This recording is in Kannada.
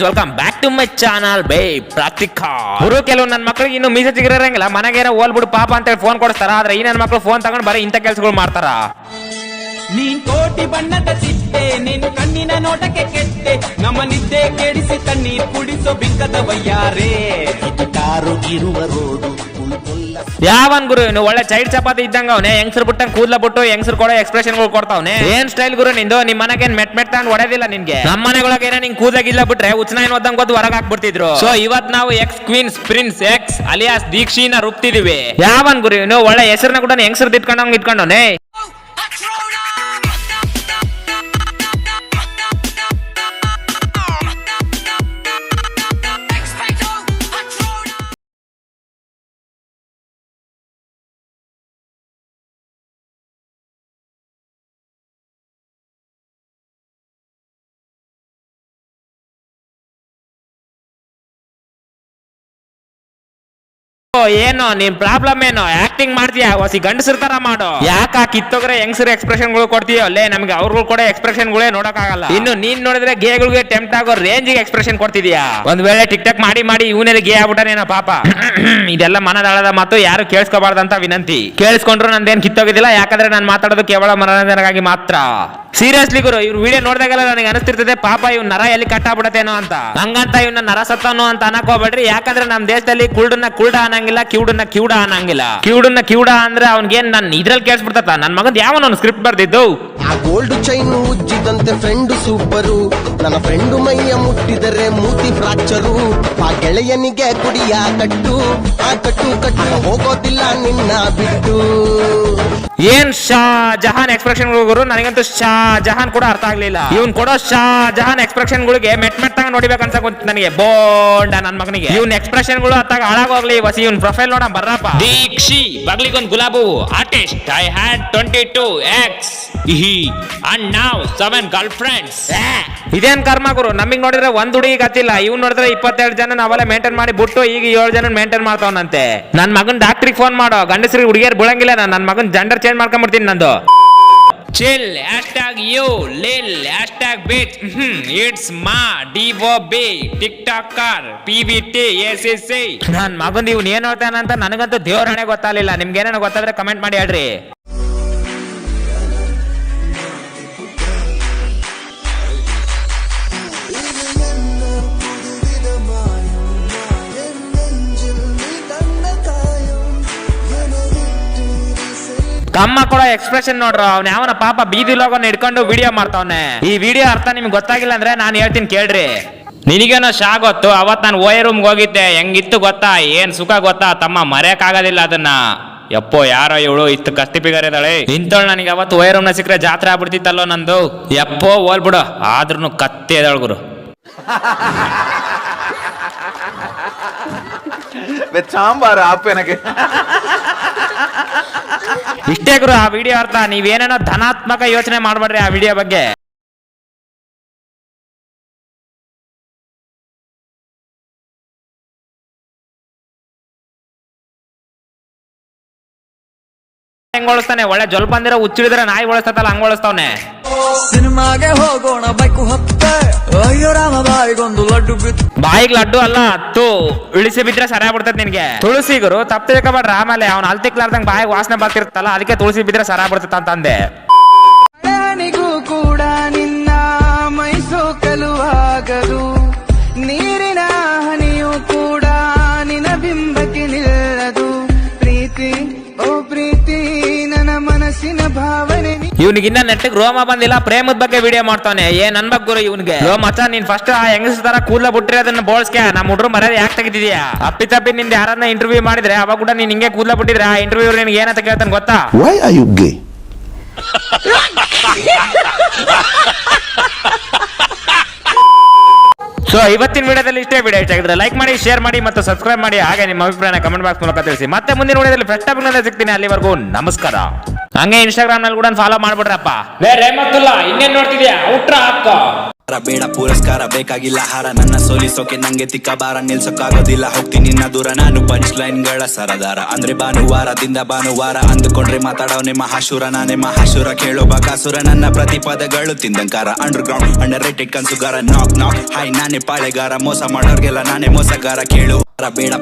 Welcome back to my channel be practical. ಗುರು ಕೆಲವು ನನ್ನ ಮಕ್ಕಳಿಗೆ ಇನ್ನು ಮೀಸೆ ಚಿಗಿರಂಗಿಲ್ಲ, ಮನೆಗೇನೋ ಹೋಲ್ಬಿಡು ಪಾಪ ಅಂತೇಳಿ ಫೋನ್ ಕೊಡಿಸ್ತಾರ. ಆದ್ರೆ ಈ ನನ್ನ ಮಕ್ಕಳು ಫೋನ್ ತಗೊಂಡು ಬರೀ ಇಂಥ ಕೆಲಸಗಳು ಮಾಡ್ತಾರ. ನೀನ್ ಕೋಟಿ ಬಣ್ಣದ ಚಿಟ್ಟೆ, ನೀನು ಕಣ್ಣಿನ ನೋಟಕ್ಕೆ ಕೆಟ್ಟೆ, ನಮ್ಮ ನಿದ್ದೆ ಕೆಡಿಸಿ ಕಣ್ಣೀರ್ ಕುಡಿಸೋ ಬಿಕ್ಕದ ವಯ್ಯಾರೇ. ಇರುವ ರೋಡು ಯಾವನ್ ಗುರು ಇನ್ನು ಒಳ್ಳೆ ಚೈಡ್ ಚಪಾತಿ ಇದ್ದಂಗ ಅವನೇ, ಹೆಂಗಸರು ಬಿಟ್ಟಂಗ್ ಕೂದ್ಲ ಬಿಟ್ಟು ಹೆಂಗಸರು ಕೊಡೋ ಎಕ್ಸ್ಪ್ರೆಷನ್ ಕೊಡ್ತಾವನೆ. ಏನ್ ಸ್ಟೈಲ್ ಗುರು ನಿಂದು? ನಿಮ್ ಮನೆಗೆ ಮೆಟ್ ತಗೊಂಡ್ ಹೊಡೆದಿಲ್ಲ ನಿನ್ಗೆ. ನಮ್ಮ ಮನೆಗಳೊಳಗೆ ಏನೋ ನಿಂಗೆ ಕೂದಲಾಗಿಲ್ಲ ಬಿಟ್ರೆ ಉಚ್ಚನಾಯಿನ ಓದಂಗ್ ಗೊತ್ತು ಹೊರಗೆ ಹಾಕ್ಬಿಡ್ತಿದ್ರು. ಸೊ ಇವತ್ ನಾವು ex queens prince ex alias ದೀಕ್ಷಿನ ರೂಪ್ತಿದೀವಿ. ಯಾವನ್ ಗುರು ಇನ್ನು ಒಳ್ಳೆ ಹೆಸರನ್ನ ಕೂಡ ಹೆಂಗಸರು ಇಟ್ಕೊಂಡಂಗ್ ಇಟ್ಕೊಂಡವನೆ. ಏನು ನಿನ್ ಪ್ರಾಬ್ಲಮ್ ಏನು? ಆಕ್ಟಿಂಗ್ ಮಾಡ್ತೀಯಾ? ಹೊಸಿ ಗಂಡಸರ ತರ ಮಾಡು. ಯಾಕ ಕಿತ್ತೋಗ್ರೆ ಹೆಂಗಸರ ಎಕ್ಸ್ಪ್ರೆಷನ್ ಗಳು ಕೊಡ್ತೀಯೋ ಅಲ್ಲೇ, ನಮ್ಗೆ ಅವ್ರಗಳು ಕೂಡ ಎಕ್ಸ್ಪ್ರೆಷನ್ ಗಳೇ ನೋಡಕ್ ಆಗಲ್ಲ. ಇನ್ನು ನೀನ್ ನೋಡಿದ್ರೆ ಗೇಗಳಿಗೆ ಟೆಂಪ್ಟ್ ಆಗೋ ರೇಂಜ್ ಎಕ್ಸ್ಪ್ರೆಷನ್ ಕೊಡ್ತಿದ್ಯಾ. ಒಂದ್ ವೇಳೆ ಟಿಕ್ ಟಾಕ್ ಮಾಡಿ ಇವನಲ್ಲಿ ಗೇ ಆಗ್ಬಿಟ್ಟಾನೇನೋ ಪಾಪ. ಇದೆಲ್ಲ ಮನದಾಳದ ಮಾತು, ಯಾರು ಕೇಳಿಸ್ಕೋಬಾರ್ದಂತ ವಿನಂತಿ. ಕೇಳಿಸ್ಕೊಂಡ್ರು ನಂದೇನ್ ಕಿತ್ತೋಗಿದಿಲ್ಲ, ಯಾಕಂದ್ರೆ ನಾನು ಮಾತಾಡೋದು ಕೇವಲ ಮನೋರಂಜನೆಗಾಗಿ ಮಾತ್ರ. ಸೀರಿಯಸ್ಲಿ ಗುರು, ಇವ್ರು ವಿಡಿಯೋ ನೋಡಿದಾಗೆಲ್ಲ ನನಗೆ ಅನಿಸ್ತಿರ್ತದೆ ಪಾಪ ಇವ್ ನರ ಎಲ್ಲಿ ಕಟ್ಟಾಗ್ಬಿಡತೇನೋ ಅಂತ. ಹಂಗಂತ ಇವನ್ನ ನರ ಸತ್ತಾನೋ ಅಂತ ಅನ್ನಕ್ ಹೋಗ್ಬೇಡ್ರಿ. ಯಾಕಂದ್ರೆ ನಮ್ ದೇಶದಲ್ಲಿ ಕುಲ್ಡನ್ನ ಕುಲ್ಡ ಅನ್ನಂಗಿಲ್ಲ, ಕಿವುಡನ್ನ ಕಿವುಡ ಅನ್ನಂಗಿಲ್ಲ. ಕಿವುಡ ಅಂದ್ರೆ ಅವ್ನಿಗೇನ್ ನನ್ ಇದ್ರಲ್ಲಿ ಕೇಳಿಸ್ಬಿಡ್ತತ. ನನ್ ಮಗನ್ ಯಾವನ ಸ್ಕ್ರಿಪ್ಟ್ ಬರ್ದಿದ್ದು. ಆ ಗೋಲ್ಡ್ ಚೈನ್ ಉಜ್ಜಿದಂತೆ ಫ್ರೆಂಡ್ ಸೂಪರು, ನನ್ನ ಫ್ರೆಂಡು ಮೈಯ ಮುಟ್ಟಿದರೆ ಮೂತಿ ಫ್ರಾಕ್ಚರು. ಆ ಗೆಳೆಯನಿಗೆ ಕುಡಿಯ ಕಟ್ಟು, ಆ ಕಟ್ಟು ಹೋಗೋದಿಲ್ಲ ನಿನ್ನ ಬಿಟ್ಟು. ಏನ್ ಶಾ ಜಹಾನ್ ಎಕ್ಸ್ಪ್ರೆಷನ್ ಗುರು, ನನಗಂತೂ ಶಾ ಜಹಾನ್ ಕೂಡ ಅರ್ಥ ಆಗ್ಲಿಲ್ಲ. ಇವನ್ ಕೊಡೋ ಶಾ ಜಹಾನ್ ಎಕ್ಸ್ಪ್ರೆಷನ್ ಗಳಿಗೆ ಮೆಟ್ ತಗೊಂಡ್ ನೋಡಿಬೇಕು ಅನ್ಸಕ್ ನನಗೆ. ಬೋಂಡ ನನ್ ಮಗನಿಗೆ ಇವನ್ ಎಕ್ಸ್ಪ್ರೆಷನ್ ಗಳು ಅತ್ತಾಗ ಹಾಳಾಗೋಗ್ಲಿ. ವಸಿ ಇವನ್ ಪ್ರೊಫೈಲ್ ನೋಡ ಬರ್ರಪ್ಪ. ದೀಕ್ಷಿ ಬಗ್ಲಿಗೊಂದ್ ಗುಲಾಬು artist. I had 22 ex and now 7 girlfriends. ಇದೇನ್ ಕರ್ಮ ಗುರು, ನಮಗ್ ನೋಡಿದ್ರೆ ಒಂದ್ ಹುಡುಗಿ ಗತ್ತಿಲ್ಲ, ಇವ್ನು ನೋಡಿದ್ರೆ 22 ಜನ ನಾವೆಲ್ಲ ಮೇಂಟೈನ್ ಮಾಡಿ ಬಿಟ್ಟು ಈಗ 7 ಜನ ಮೇಂಟೈನ್ ಮಾಡ್ತಾವನಂತೆ. ನನ್ ಮಗನ್ ಡಾಕ್ಟ್ರಿಗೆ ಫೋನ್ ಮಾಡೋ, ಗಂಡಸರಿಗೆ ಹುಡುಗಿಯರ್ ಬಿಡಂಗಿಲ್ಲ. ನನ್ ಮಗನ್ ಜೆಂಡರ್ ಚೇಂಜ್ ಮಾಡ್ಕೊಂಡ್ಬಿಡ್ತೀನಿ ನಂದು. Chill #you lil #bitch it's ma DOB TikToker PVT SSC. ನನ್ ಮಗನ್ ಇವ್ನು ಏನ್ ಹೇಳ್ತಾನಂತ ನನಗಂತೂ ದೇವರಣೆ ಗೊತ್ತಾಗಲಿಲ್ಲ. ನಿಮ್ಗೆ ಏನೇನೋ ಗೊತ್ತಾದ್ರೆ ಕಮೆಂಟ್ ಮಾಡಿ ಹೇಳ್ರಿ. ಕಮ್ಮ ಕೊಡೋ ಎಕ್ಸ್ಪ್ರೆಷನ್ ನೋಡ್ರು, ಅವ್ನ ಯಾವನ ಪಾಪ ಬೀದಿ ಲೋಗನ್ನ ಹಿಡ್ಕೊಂಡು ವಿಡಿಯೋ ಮಾಡ್ತಾವನೆ. ಈ ವಿಡಿಯೋ ಅರ್ಥ ನಿಮ್ಗೆ ಗೊತ್ತಾಗಿಲ್ಲ ಅಂದ್ರೆ ನಾನು ಹೇಳ್ತೀನಿ ಕೇಳ್ರಿ. ನಿನಗೇನೋ ಶಾ ಗೊತ್ತು, ಅವತ್ ನಾನು ಓಯ್ ರೂಮ್ಗೆ ಹೋಗಿದ್ದೆ, ಹೆಂಗಿತ್ತು ಗೊತ್ತಾ? ಏನ್ ಸುಖ ಗೊತ್ತಾ ತಮ್ಮ, ಮರೆಯಕ್ ಆಗೋದಿಲ್ಲ ಅದನ್ನ. ಯಪ್ಪೋ ಯಾರೋ ಇವಳು ಇತ್ತು ಕಸ್ತಿ ಪಿಗರ್ ಇದ್ದಾಳೆ ಇಂತವಳು. ನನಗೆ ಅವತ್ತು ಓಯ್ ರೂಮ್ನ ಸಿಕ್ಕರೆ ಜಾತ್ರೆ ಆಗ್ಬಿಡ್ತಿತ್ತಲ್ಲೋ ನಂದು. ಯಪ್ಪೋ ಹೋಲ್ಬಿಡು, ಆದ್ರೂ ಕತ್ತೆ ಇದ್ದಾಳು ಗುರು. ಸಾಂಬಾರು ಆಪೇನಗೆ ಇಷ್ಟೇ ಗುರು ಆ ವಿಡಿಯೋ ಅರ್ಥ. ನೀವೇನೇನೋ ಧನಾತ್ಮಕ ಯೋಚನೆ ಮಾಡ್ಬೇಡ್ರಿ ಆ ವಿಡಿಯೋ ಬಗ್ಗೆ. ಹೆಂಗ್ ಓಳಿಸ್ತಾನೆ, ಒಳ್ಳೆ ಜೊಲ್ ಬಂದಿರೋ ಹುಚ್ಚಿಡಿದ್ರೆ ನಾಯಿ ಓಳಿಸ್ತಲ್ಲ ಹಂಗ ಓಳಿಸ್ತಾವನೆ. ಸಿನಿಮಾಗೆ ಹೋಗೋಣ ಬೈಕು ಹತ್ತೆ, ಅಯ್ಯೋ ರಾಮ ಬಾಯಿಗೊಂದು ಲಡ್ಡು ಬಿತ್ತು. ಬಾಯಿಗೆ ಲಡ್ಡು ಅಲ್ಲ ತು ಇಳಿಸಿ ಬಿದ್ರೆ ಸರಿಯಾಗಿ ಬಿಡ್ತದೆ ನಿನ್ಗೆ. ತುಳಸಿ ಗುರು ತಪ್ಪು ತಿಳ್ಕೊಬೇಡ್ರ, ಆಮೇಲೆ ಅವ್ನು ಅಲ್ತಿಕ್ಲಾರ್ದಂಗ್ ಬಾಯಿಗೆ ವಾಸನೆ ಬರ್ತಿರ್ತಲ್ಲ, ಅದಕ್ಕೆ ತುಳಸಿ ಬಿದ್ರೆ ಸರಿಯಾಗಿ ಬಿಡ್ತೈತ ಅಂತಂದೆ. ನನಗೂ ಕೂಡ ನಿನ್ನ ಮೈಸೋ ಕಲುವಾಗದು, ನೀರಿನ ಹನಿಯೂ ಕೂಡ ನಿನ್ನ ಬಿಂಬಕ್ಕೆ ನಿಲ್ಲದು. ಪ್ರೀತಿ ಓ ಪ್ರೀತಿ ನನ್ನ ಮನಸ್ಸಿನ ಭಾವನೆ. ಇವ್ನಿಗಿನ್ನ ನೆಟ್ಟಿಗೆ ರೋಮ ಬಂದಿಲ್ಲ, ಪ್ರೇಮದ ಬಗ್ಗೆ ವಿಡಿಯೋ ಮಾಡ್ತಾನೆ. ಏನ್ ಅನ್ಬೇಕು ಗುರು ಇವ್ನಿಗೆ? ಮಚ್ಚ ನೀನ್ ಫಸ್ಟ್ ಆ ಹೆಂಗಸ ತರ ಕೂದಲ ಬಿಟ್ರೆ ಅದನ್ನ ಬೋಳ್ಸ್ಕೆ. ನಮ್ಮ ಹುಡ್ರು ಮರ್ಯಾದೆ ಯಾಕೆ ತೆಗಿತಿದ್ಯಾ? ಅಪ್ಪಿ ತಪ್ಪಿ ನಿಂದ ಯಾರನ್ನ ಇಂಟರ್ವ್ಯೂ ಮಾಡಿದ್ರೆ ಅವಾಗ ಕೂಡ ನೀನ್ ಹಿಂಗೆ ಕೂದಲ ಬಿಟ್ಟಿದ್ರೆ ಆ ಇಂಟರ್ವ್ಯೂ ನಿನ್ಗೆ ಏನಂತ ಕೇಳ್ತಾನೆ ಗೊತ್ತಾ? Why are you gay? So ಇವತ್ತಿನ ವಿಡಿಯೋದಲ್ಲಿ ಇಷ್ಟೇ. ವಿಡಿಯೋ ಇಷ್ಟ ಆಗಿದ್ರೆ ಲೈಕ್ ಮಾಡಿ, ಶೇರ್ ಮಾಡಿ ಮತ್ತು ಸಬ್ಸ್ಕ್ರೈಬ್ ಮಾಡಿ. ಹಾಗೆ ನಿಮ್ಮ ಅಭಿಪ್ರಾಯನ ಕಮೆಂಟ್ ಬಾಕ್ಸ್ ಮೂಲಕ ತಿಳಿಸಿ. ಮತ್ತೆ ಮುಂದಿನ ವಿಡಿಯೋದಲ್ಲಿ ಫ್ರೆಶ್ ಟಾಪಿಕ್ ಸಿಗ್ತೀನಿ. ಅಲ್ಲಿವರೆಗೂ ನಮಸ್ಕಾರ. ಹಂಗೆ ಇನ್ಸ್ಟಾಗ್ರಾಮ್ ನಲ್ಲಿ ಕೂಡ ಫಾಲೋ ಮಾಡ್ಬಿಡ್ರಪ್ಪ. ಇನ್ನೇನ್ ನೋಡ್ತಿದ್ಯಾ? ಔಟ್ರ ಹಾಕೋ. ಬೇಡ ಪುರಸ್ಕಾರ ಬೇಕಾಗಿಲ್ಲ ಹಾರ ನನ್ನ ಸೋಲಿಸೋಕೆ ನಂಗೆ ತಿಕ್ಕ ಬಾರ ನಿಲ್ಸೋಕ್ಕಾಗೋದಿಲ್ಲ ಹೋಗ್ತೀನಿ ನಿನ್ನ ದೂರ ನಾನು ಪಂಚ್ ಲೈನ್ ಗಳ ಸರದಾರ ಅಂದ್ರೆ ಭಾನುವಾರದಿಂದ ಭಾನುವಾರ ಅಂದುಕೊಂಡ್ರೆ ಮಾತಾಡೋನೆ ಮಹಾಶೂರ ನಾನೇ ಮಹಾಶೂರ ಕೇಳೋ ಬಕಾಸುರ ನನ್ನ ಪ್ರತಿ ಪದಗಳು ತಿಂದಂಕಾರ ಅಂಡರ್ ಗ್ರೌಂಡ್ ಅಂಡರ್ ರೇಟೆಡ್ ಕನ್ಸುಗಾರ ನಾಕ್ ನಾಕ್ ಹಾಯ್ ನಾನೇ ಪಾಳೆಗಾರ ಮೋಸ ಮಾಡೋರ್ಗೆಲ್ಲ ನಾನೇ ಮೋಸಗಾರ ಕೇಳು ಬೇಡ